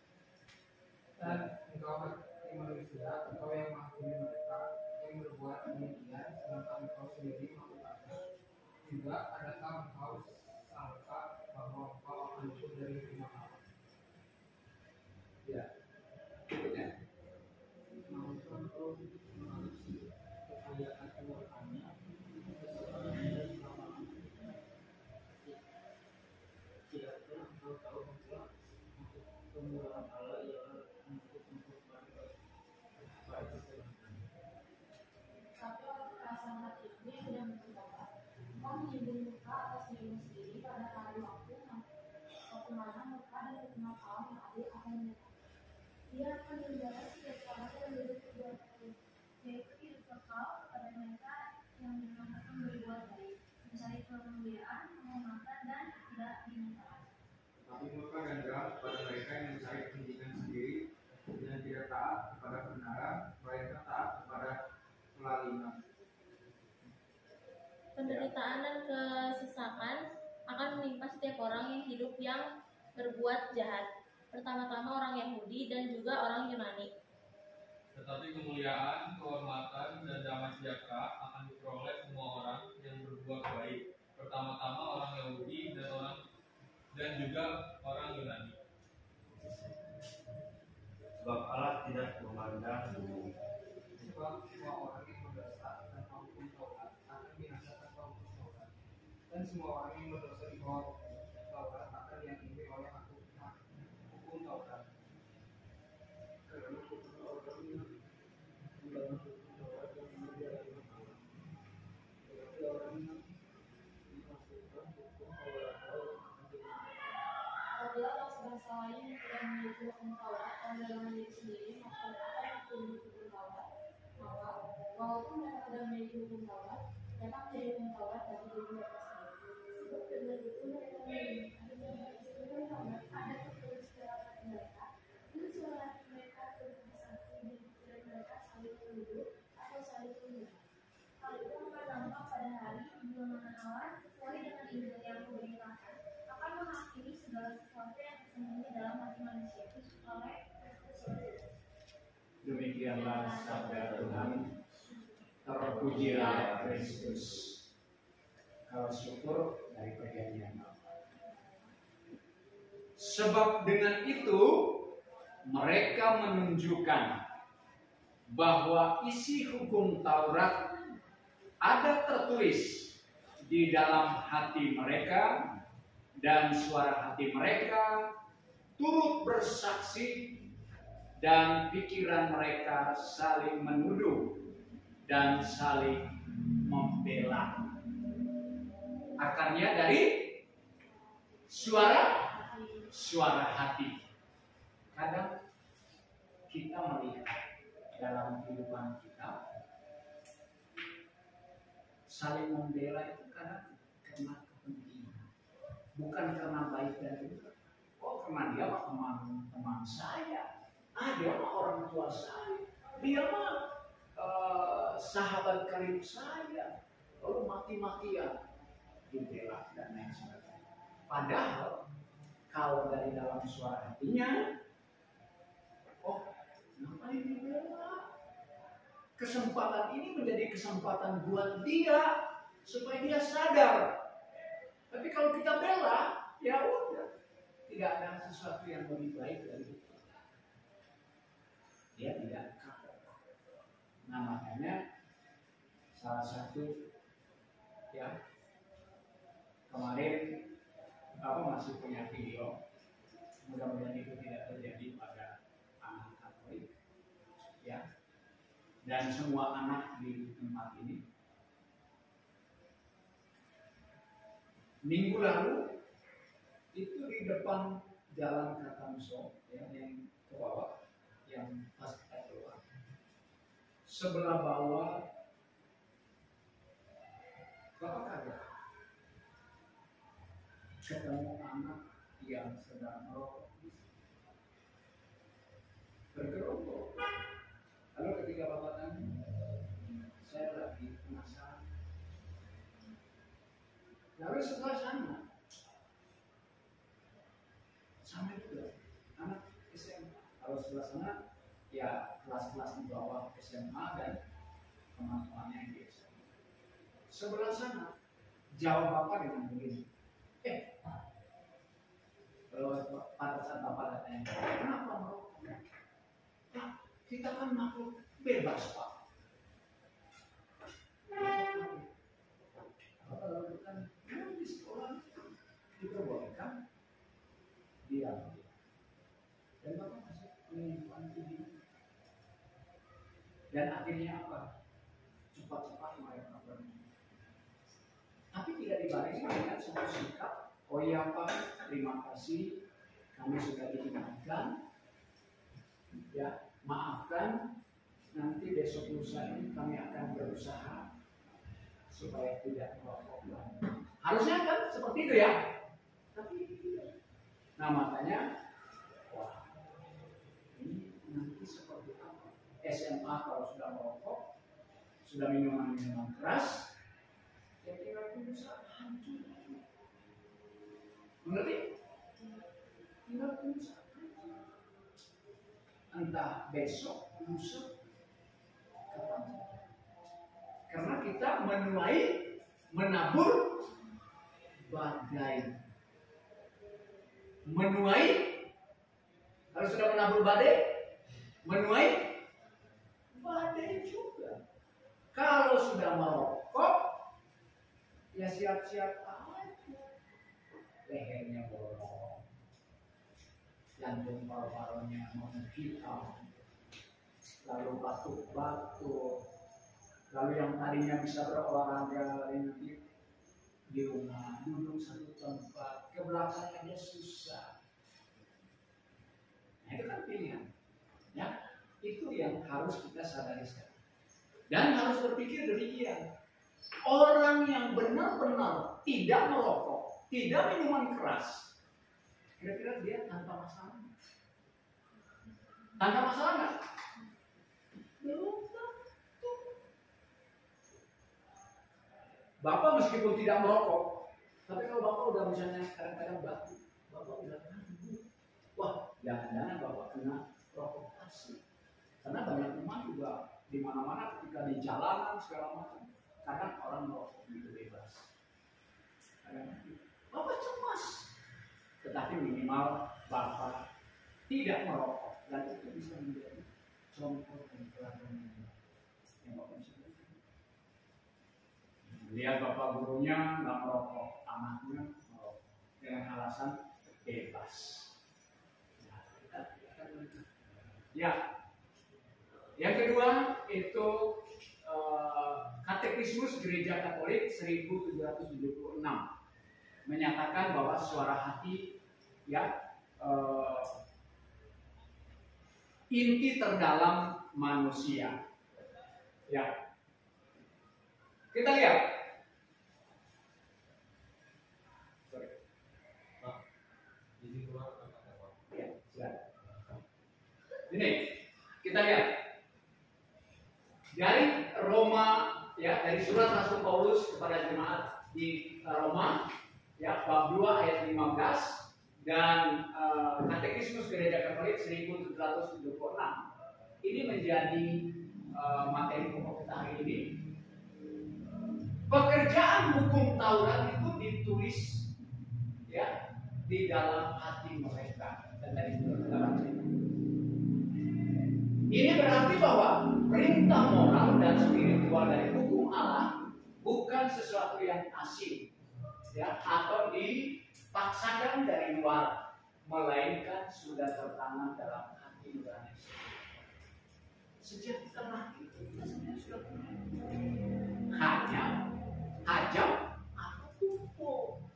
Dan engkau hai manusia, engkau yang menghakimi mereka yang berbuat demikian, sedangkan engkau sendiri melakukannya. Juga adakah engkau sangka bahwa engkau akan luput dari hukuman Allah? Ya. Berikutnya. Namun engkau mengasihi kekayaan Tuhannya, tidaklah engkau tahu bahwa kemurahan Allah ialah untuk Tapi perasaan hati ini sudah mencoba. Engkau menimbun luka atas dirimu sendiri pada hari waktu mana luka dan hukuman Allah yang adil akan datang. Dia akan membalas setiap orang yang berbuat baik, yaitu hidup kekal kepada mereka yang dinyatakan berbuat baik, mencari kemuliaan, menghormatan dan tidak diminta. Tapi murka dan geram kepada mereka yang mencari pendidikan sendiri dan tidak taat kepada kebenaran, mereka taat kepada kelaliman. Penderitaan dan kesesakan akan menimpa setiap orang yang hidup yang berbuat jahat. Pertama-tama orang Yahudi dan juga orang Yunani. Tetapi kemuliaan, kehormatan, dan damai sejahtera akan diperoleh semua orang yang berbuat baik. Pertama-tama orang Yahudi dan juga orang Yunani. Sebab Allah tidak memandang bumi. sebab semua orang yang berdosa tanpa hukum Taurat akan binasa tanpa hukum Taurat, dan semua orang yang berdosa di bawah Taurat akan diampuni oleh hukum Taurat. Karena hukum Taurat ini adalah hukum Taurat yang menyediakan Allah. Tetapi orang yang dimasukkan hukum Taurat akan dihukum. Apabila bangsa lain yang tidak memiliki hukum Taurat dan dalam diri sendiri maka akan memiliki hukum Taurat, maka walaupun mereka tidak memiliki hukum Taurat, mereka menjadi hukum Taurat bagi diri mereka sendiri. Sebab dengan itu mereka menginginkan Taurat ada tertulis dalam hati mereka, dan suara hati mereka bersaksi di pikiran mereka saling menuduh atau saling menghina. Hal itu akan nampak pada hari di mana Allah sesuai dengan Injil yang kuberitakan akan menghakimi segala sesuatu yang tersembunyi dalam hati manusia oleh Kristus. Demikianlah sabda Tuhan. Terpujilah Kristus. Kalau syukur dari perjanjian lama. Sebab dengan itu mereka menunjukkan bahwa isi hukum Taurat ada tertulis di dalam hati mereka, dan suara hati mereka turut bersaksi, dan pikiran mereka saling menuduh dan saling membela. Akarnya dari suara hati. Kadang kita melihat dalam kehidupan kita saling membela itu karena kepentingan, bukan karena baik dan benar. Oh, karena dia mah teman saya, dia mah orang tua saya, dia mah sahabat karib saya, lalu mati-matian dibela dan lain sebagainya. Padahal kalau dari dalam suara hatinya, oh, ngapain dibela? Kesempatan ini menjadi kesempatan buat dia supaya dia sadar. Tapi kalau kita bela, ya udah, tidak ada sesuatu yang lebih baik dari itu. Dia tidak kapok. Nah, makanya salah satu ya kemarin masih punya video, mudah-mudahan itu tidak terjadi pada anak Katolik ya, dan semua anak di tempat ini. Minggu lalu itu di depan jalan Katamso ya, yang ke bawah, yang pas kita keluar, sebelah bawah Bapak kaget ketemu anak yang sedang merokok bergerombol. Lalu ketika Bapak tanya, saya lagi penasaran. Lalu setelah sama juga anak SMA. Kalau sebelah sana ya kelas-kelas di bawah SMA dan teman-temannya yang di SMA. Sebelah sana jawab Bapak dengan begini, kalau pada saat Bapak datang, kenapa merokok? Pak, kita kan makhluk bebas, Pak. Bapak lalu kan di sekolah diperbolehkan diam, dan Bapak masih menginginkan ini. Dan akhirnya apa? Cepat-cepat mereka berhenti. Tapi tidak dibarengi dengan satu sikap, oh iya Pak, terima kasih, kami sudah diingatkan, ya maafkan, nanti besok lusa ini kami akan berusaha supaya tidak merokok lagi. Harusnya kan seperti itu ya, tapi tidak. Nah makanya, wah, ini nanti seperti apa? SMA kalau sudah merokok, sudah minuman keras, ya kira berusaha hancur. Mengerti? Tinggal berusaha. Entah besok, lusa, kapan saja. Karena kita menabur badai. Menuai, kalau sudah menabur badai, menuai badai juga. Kalau sudah merokok, ya siap-siap aja. Lehernya bolong, jantung paru-parunya menghitam, lalu batuk-batuk, lalu yang tadinya bisa berolahraga nanti di rumah duduk satu tempat, ke belakangnya dia susah. Nah, itu kan pilihan, ya. Itu yang harus kita sadari sekarang. Dan harus berpikir demikian. Orang yang benar-benar tidak merokok, tidak minuman keras, kira-kira dia tanpa masalah? Tanpa masalah nggak? Belum tentu. Bapak meskipun tidak merokok, tapi kalau Bapak udah misalnya kadang-kadang batuk, Bapak udah ragu. Wah, jangan-jangan Bapak kena rokok asli. Karena banyak umat juga di mana-mana ketika di jalanan segala macam, kadang orang merokok itu bebas. Bapak cemas, tetapi minimal Bapak tidak merokok, dan itu bisa menjadi contoh dan teladan yang Bapak bisa berikan. Lihat bapak gurunya nggak merokok, anaknya merokok dengan alasan bebas. Ya, yang kedua itu Katekismus Gereja Katolik 1776 menyatakan bahwa suara hati, ya, inti terdalam manusia. Ya, kita lihat. Ini kita lihat dari Roma, ya, dari surat Rasul Paulus kepada jemaat di Roma, ya, bab 2 ayat 15, dan Katekismus Gereja Katolik 1776. Ini menjadi materi pokok kita hari ini. Pekerjaan hukum Taurat itu ditulis, ya, di dalam hati mereka, dan dari dalam. Ini berarti bahwa perintah moral dan spiritual dari hukum Allah bukan sesuatu yang asing, ya, atau dipaksakan dari luar, melainkan sudah tertanam dalam hati nurani. Sejak kita lahir, kita sebenarnya sudah punya. Hanya hajam atau pupuk.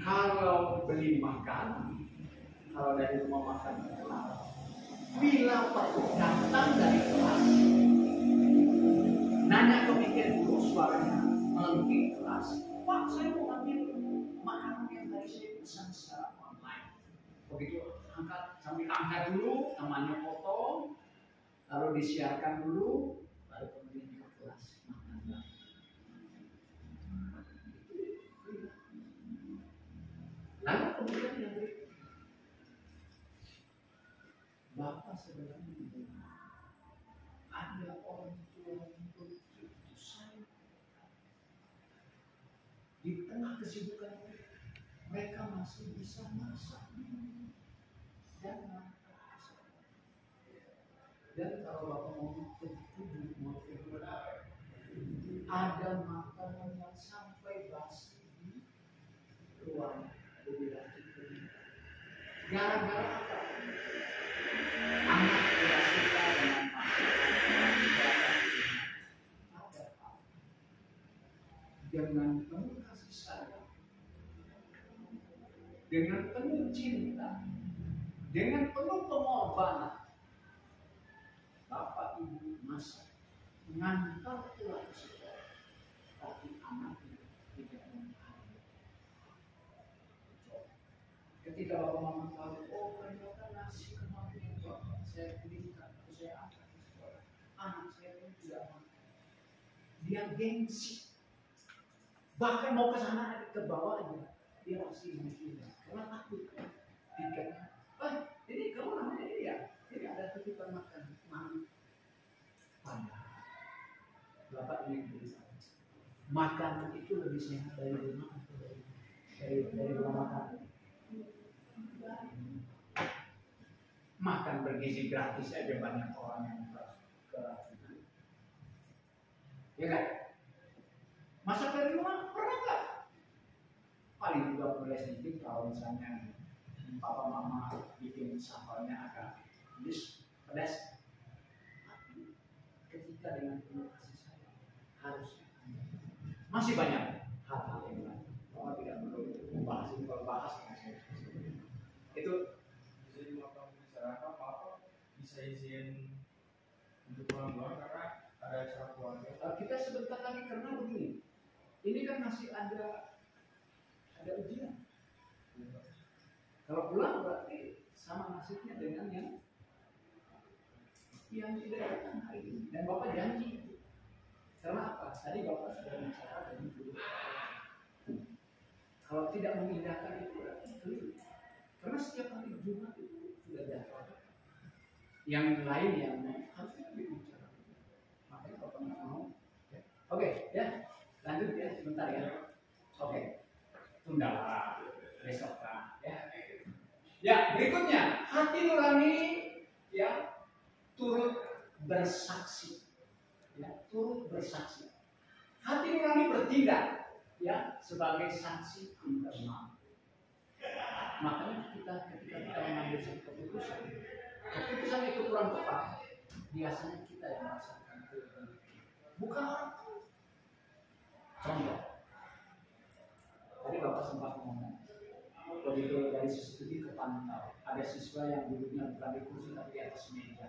Kalau beli makan, kalau dari rumah makan, bila perlu datang dari kelas, nanya ke weekend dulu, suaranya melengking kelas. Pak, saya mau ambil makanan yang tadi saya pesan secara online. Begitu angkat, sambil angkat dulu, namanya foto, lalu disiarkan dulu, baru kemudian ke kelas makan lagi. Lalu kemudian yang berikutnya, Bapak sebenarnya ada orang tua yang begitu sayang. Di tengah kesibukan mereka masih bisa masak dan makan. Dan kalau Bapak mau tujuh mau ada makanan yang sampai basi di ruangan. Gara-gara apa? Anak tidak suka dengan makanan. Ada apa? Dengan penuh kasih sayang, dengan penuh cinta, dengan penuh pengorbanan, Bapak Ibu masak, mengantar pulang sekolah, tapi anaknya tidak menghargai. Ketika Bapak Mama tahu, oh ternyata nasi kemarin Bapak saya belikan, atau saya angkat di sekolah, anak saya pun tidak makan. Dia gengsi, bahkan mau ke sana ke bawah aja, dia masih mungkin karena takut tiketnya. Ini kamu namanya ini ya, ini ada titipan makan, padahal Bapak ingin beritahu, makanan itu lebih sehat dari rumah atau dari rumah makan. Makan bergizi gratis aja banyak orang yang keracunan. Ya kan? Masak dari rumah pernah nggak? Paling juga boleh sedikit kalau misalnya papa mama bikin sambalnya agak pedas. Tapi ketika dengan penuh kasih sayang harusnya masih banyak hal-hal yang lain. Mama tidak perlu membahas ini, kalau bahas itu Jadi waktu masyarakat apa bisa izin untuk pulang karena ada acara keluarga. kita sebentar lagi karena begini. Ini kan masih ada ujian. Kalau pulang berarti sama nasibnya dengan yang tidak datang hari ini. Dan Bapak janji. Karena apa? Tadi Bapak sudah bicara dari dulu. Kalau tidak memindahkan itu berarti keliru. Karena setiap hari Jumat itu sudah jadwal. Yang lain yang harusnya berbicara. Makanya Bapak nggak mau. Ya. Oke, ya. Lanjut ya, sebentar ya. Oke. Tunda besok lah. Ya. Ya, berikutnya hati nurani ya turut bersaksi. Ya, turut bersaksi. Hati nurani bertindak ya sebagai saksi internal. Makanya ketika kita mengambil satu keputusan itu kurang tepat, biasanya kita yang merasakan itu, bukan orang tua. Contoh, tadi Bapak sempat ngomong, begitu dari studi ke pantau, ada siswa yang duduknya bukan di kursi tapi di atas meja.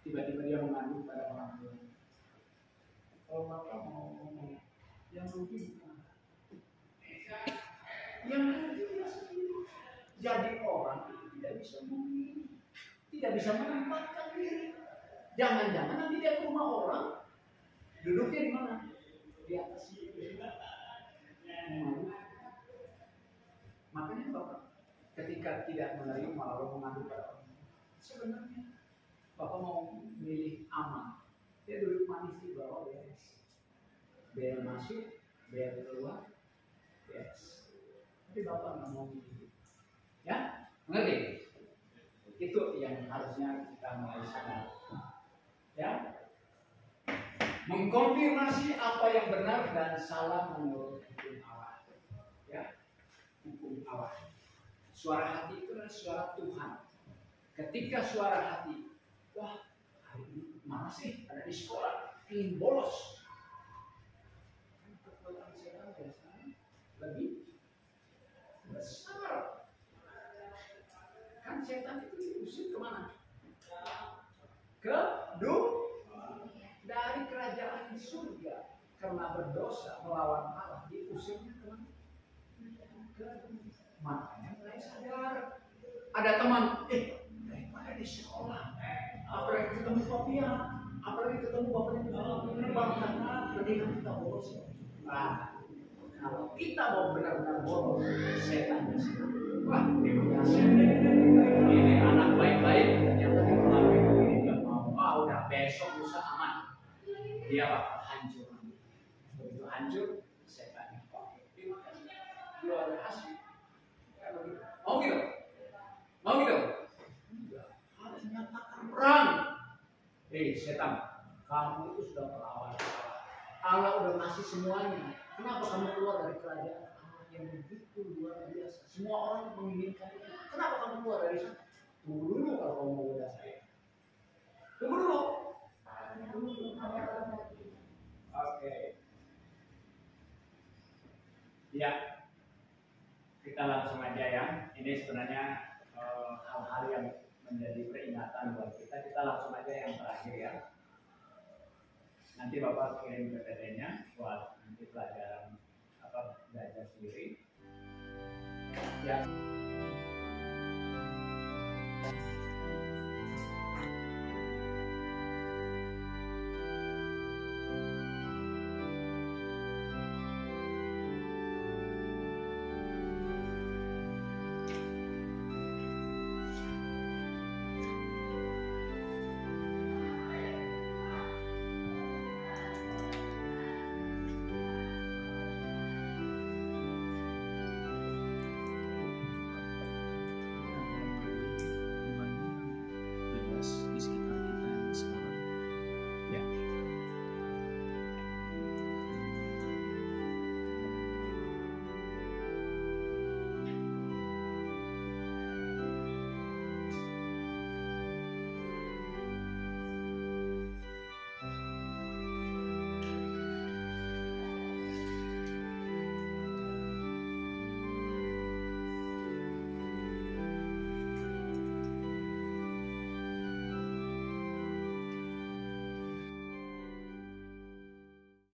Tiba-tiba dia mengadu pada orang tua. Kalau Bapak mau ngomong, yang rugi bukan. Yang rugi dia sendiri. Jadi orang itu tidak bisa memilih, tidak bisa menempatkan diri. Jangan-jangan nanti dia ke rumah orang, duduknya di mana? Di atas meja. Makanya Bapak ketika tidak menerima lalu mengadu pada orang, sebenarnya Bapak mau milih aman, dia duduk manis di bawah beres, bel masuk, bel keluar, beres. Tapi Bapak nggak mau milih, ya, mengerti? Itu yang harusnya kita mulai sadar, ya. Mengkonfirmasi apa yang benar dan salah menurut hukum Allah, ya. Hukum Allah. Suara hati itu adalah suara Tuhan. Ketika suara hati, wah hari ini mana sih ada di sekolah, ingin bolos. Kekuatan setan biasanya lebih besar. Kan setan itu diusir kemana? Ke dari kerajaan di surga karena berdosa melawan Allah, diusirnya kemana? Makanya mulai sadar. Ada teman, daripada di sekolah, apalagi ketemu papia, apalagi ketemu bapaknya menerbangkan, mendingan kita bolos. Nah, kalau kita mau benar-benar bolos, setan di sini. Wah, ini anak baik-baik, ternyata dia melakukan ini nggak mau. Udah besok lusa aman. Dia bakal hancur. Begitu hancur, setan. Luar biasa. Mau gitu? Harus menyatakan perang. Setan, kamu itu sudah melawan Allah udah ngasih semuanya. Kenapa kamu keluar dari kerajaan Allah yang begitu luar biasa? Semua orang menginginkan itu. Kenapa kamu keluar dari sana? Tunggu dulu kalau kamu mau goda saya. Tunggu dulu. Oke. Ya. Kita langsung aja ya. Ini sebenarnya hal-hal yang menjadi peringatan buat kita. Kita langsung aja yang terakhir ya. Nanti Bapak kirim PPT-nya buat nanti pelajaran belajar sendiri. Ya.